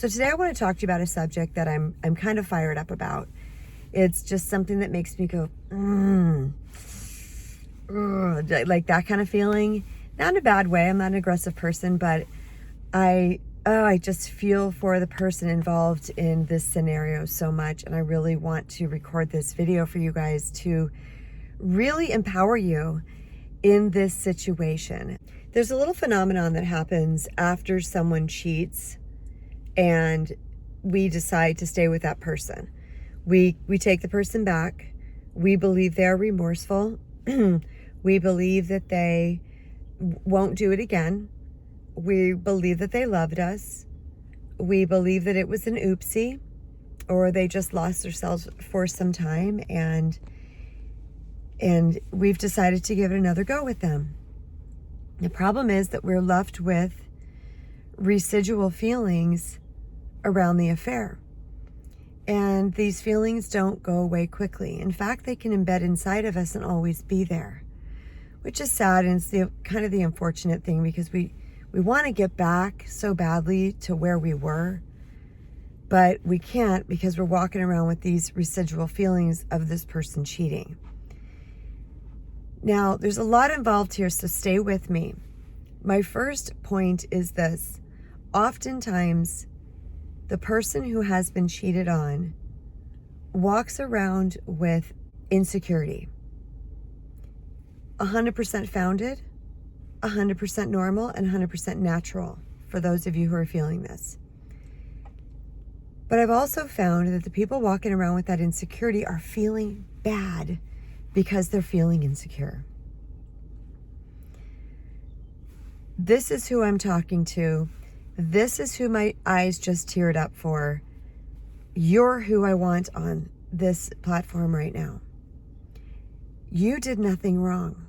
So today I want to talk to you about a subject that I'm kind of fired up about. It's just something that makes me go, like that kind of feeling. Not in a bad way. I'm not an aggressive person, but I just feel for the person involved in this scenario so much. And I really want to record this video for you guys to really empower you in this situation. There's a little phenomenon that happens after someone cheats and we decide to stay with that person. We take the person back. We believe they're remorseful. We believe that they won't do it again. We believe that they loved us. We believe that it was an oopsie, or they just lost themselves for some time, and we've decided to give it another go with them. The problem is that we're left with residual feelings around the affair. And these feelings don't go away quickly. In fact, they can embed inside of us and always be there, which is sad. And it's kind of the unfortunate thing, because we want to get back so badly to where we were, but we can't, because we're walking around with these residual feelings of this person cheating. Now, there's a lot involved here, so stay with me. My first point is this. Oftentimes, the person who has been cheated on walks around with insecurity. 100% founded, 100% normal, and 100% natural for those of you who are feeling this. But I've also found that the people walking around with that insecurity are feeling bad because they're feeling insecure. This is who I'm talking to. This is who my eyes just teared up for. You're who I want on this platform right now. You did nothing wrong.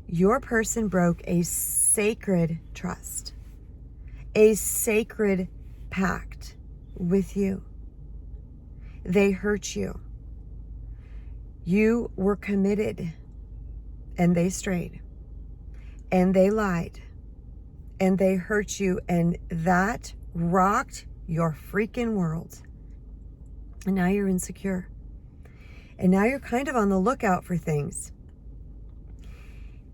Your person broke a sacred trust, a sacred pact with you. They hurt you. You were committed, and they strayed, and they lied, and they hurt you, and that rocked your freaking world. And now you're insecure. And now you're kind of on the lookout for things.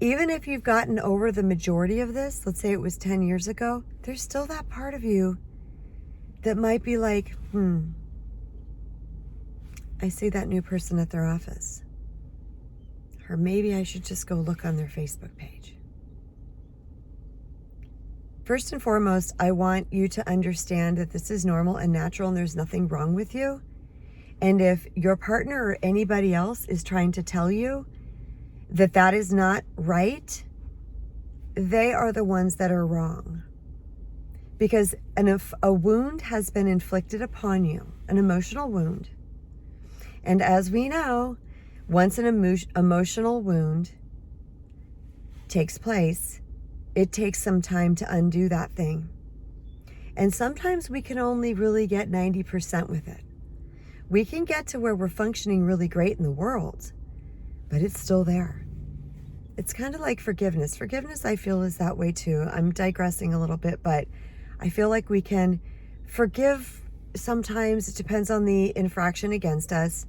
Even if you've gotten over the majority of this, let's say it was 10 years ago, there's still that part of you that might be like, I see that new person at their office. Or maybe I should just go look on their Facebook page. First and foremost, I want you to understand that this is normal and natural and there's nothing wrong with you. And if your partner or anybody else is trying to tell you that that is not right, they are the ones that are wrong. Because if a wound has been inflicted upon you, an emotional wound, and as we know, once an emotional wound takes place, it takes some time to undo that thing. And sometimes we can only really get 90% with it. We can get to where we're functioning really great in the world, but it's still there. It's kind of like forgiveness. Forgiveness, I feel, is that way too. I'm digressing a little bit, but I feel like we can forgive sometimes. It depends on the infraction against us.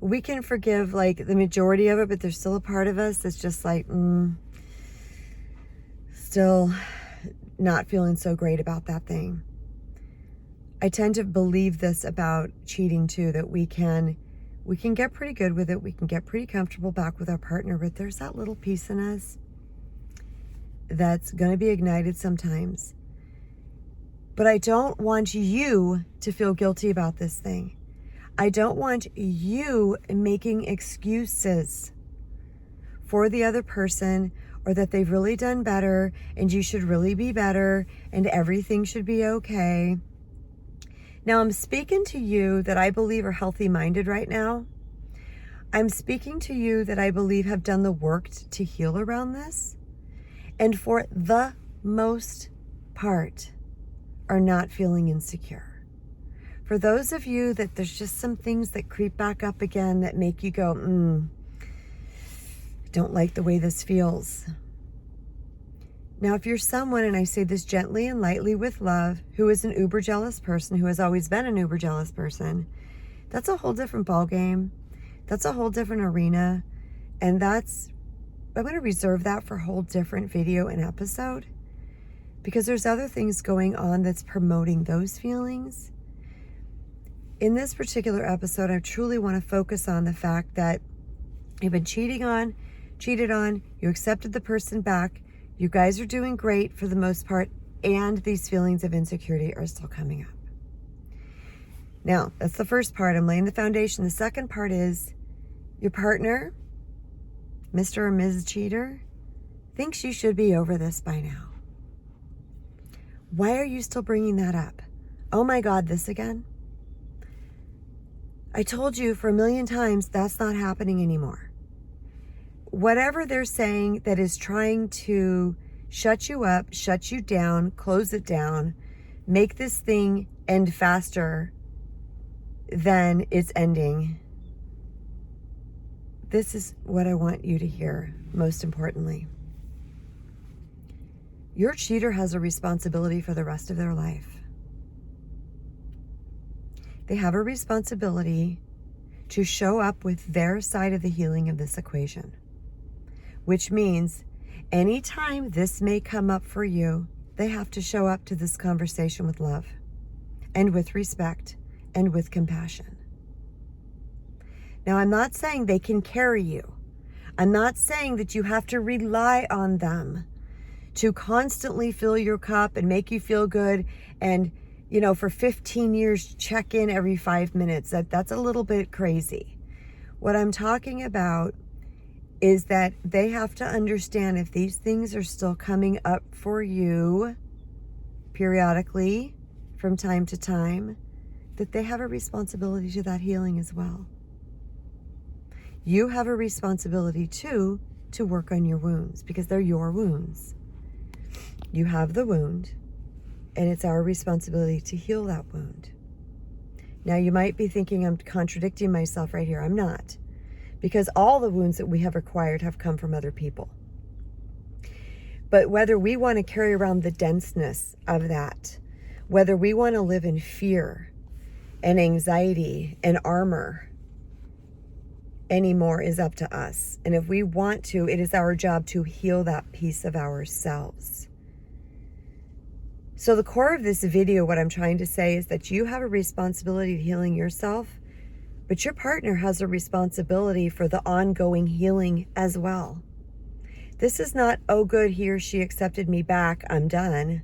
We can forgive like the majority of it, but there's still a part of us that's just like, still not feeling so great about that thing. I tend to believe this about cheating too, that we can get pretty good with it. We can get pretty comfortable back with our partner, but there's that little piece in us that's going to be ignited sometimes. But I don't want you to feel guilty about this thing. I don't want you making excuses for the other person, or that they've really done better and you should really be better and everything should be okay. Now, I'm speaking to you that I believe are healthy-minded right now. I'm speaking to you that I believe have done the work to heal around this, and for the most part are not feeling insecure. For those of you that there's just some things that creep back up again that make you go, don't like the way this feels. Now, if you're someone, and I say this gently and lightly with love, who is an uber jealous person, who has always been an uber jealous person, that's a whole different ballgame. That's a whole different arena. And I'm going to reserve that for a whole different video and episode, because there's other things going on that's promoting those feelings. In this particular episode, I truly want to focus on the fact that you've been cheated on, you accepted the person back, you guys are doing great for the most part, and these feelings of insecurity are still coming up. Now, that's the first part. I'm laying the foundation. The second part is your partner, Mr. or Ms. Cheater, thinks you should be over this by now. Why are you still bringing that up? Oh my God, this again? I told you for a million times that's not happening anymore. Whatever they're saying that is trying to shut you up, shut you down, close it down, make this thing end faster than it's ending. This is what I want you to hear, most importantly. Your cheater has a responsibility for the rest of their life. They have a responsibility to show up with their side of the healing of this equation, which means anytime this may come up for you, they have to show up to this conversation with love and with respect and with compassion. Now, I'm not saying they can carry you. I'm not saying that you have to rely on them to constantly fill your cup and make you feel good and, for 15 years, check in every 5 minutes. That's a little bit crazy. What I'm talking about is that they have to understand, if these things are still coming up for you periodically from time to time, that they have a responsibility to that healing as well. You have a responsibility too to work on your wounds, because they're your wounds. You have the wound, and it's our responsibility to heal that wound. Now, you might be thinking I'm contradicting myself right here. I'm not, because all the wounds that we have acquired have come from other people. But whether we want to carry around the denseness of that, whether we want to live in fear and anxiety and armor anymore, is up to us. And if we want to, it is our job to heal that piece of ourselves. So the core of this video, what I'm trying to say, is that you have a responsibility to healing yourself, but your partner has a responsibility for the ongoing healing as well. This is not, oh good, he or she accepted me back, I'm done.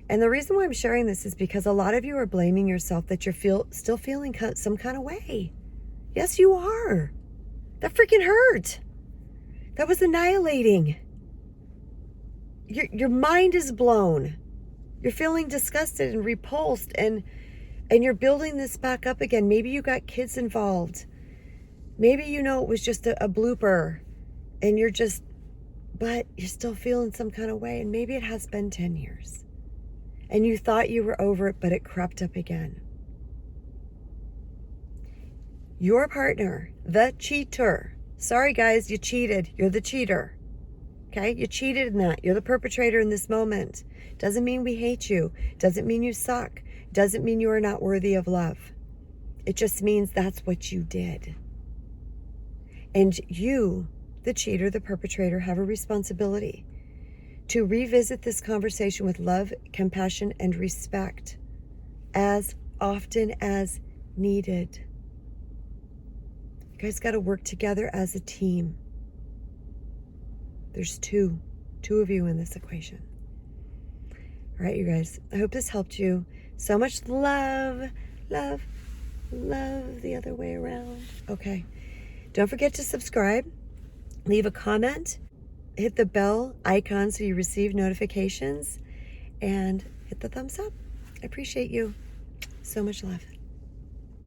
And the reason why I'm sharing this is because a lot of you are blaming yourself that you're still feeling some kind of way. Yes, you are. That freaking hurt. That was annihilating. Your mind is blown. You're feeling disgusted and repulsed, and you're building this back up again. Maybe you got kids involved. Maybe it was just a blooper, and but you're still feeling some kind of way, and maybe it has been 10 years. And you thought you were over it, but it crept up again. Your partner, the cheater. Sorry guys, you cheated. You're the cheater. Okay, you cheated in that. You're the perpetrator in this moment. Doesn't mean we hate you. Doesn't mean you suck. Doesn't mean you are not worthy of love. It just means that's what you did. And you, the cheater, the perpetrator, have a responsibility to revisit this conversation with love, compassion, and respect as often as needed. You guys got to work together as a team. There's two of you in this equation. All right, you guys, I hope this helped you. So much love, love, love the other way around. Okay, don't forget to subscribe, leave a comment, hit the bell icon so you receive notifications, and hit the thumbs up. I appreciate you. So much love.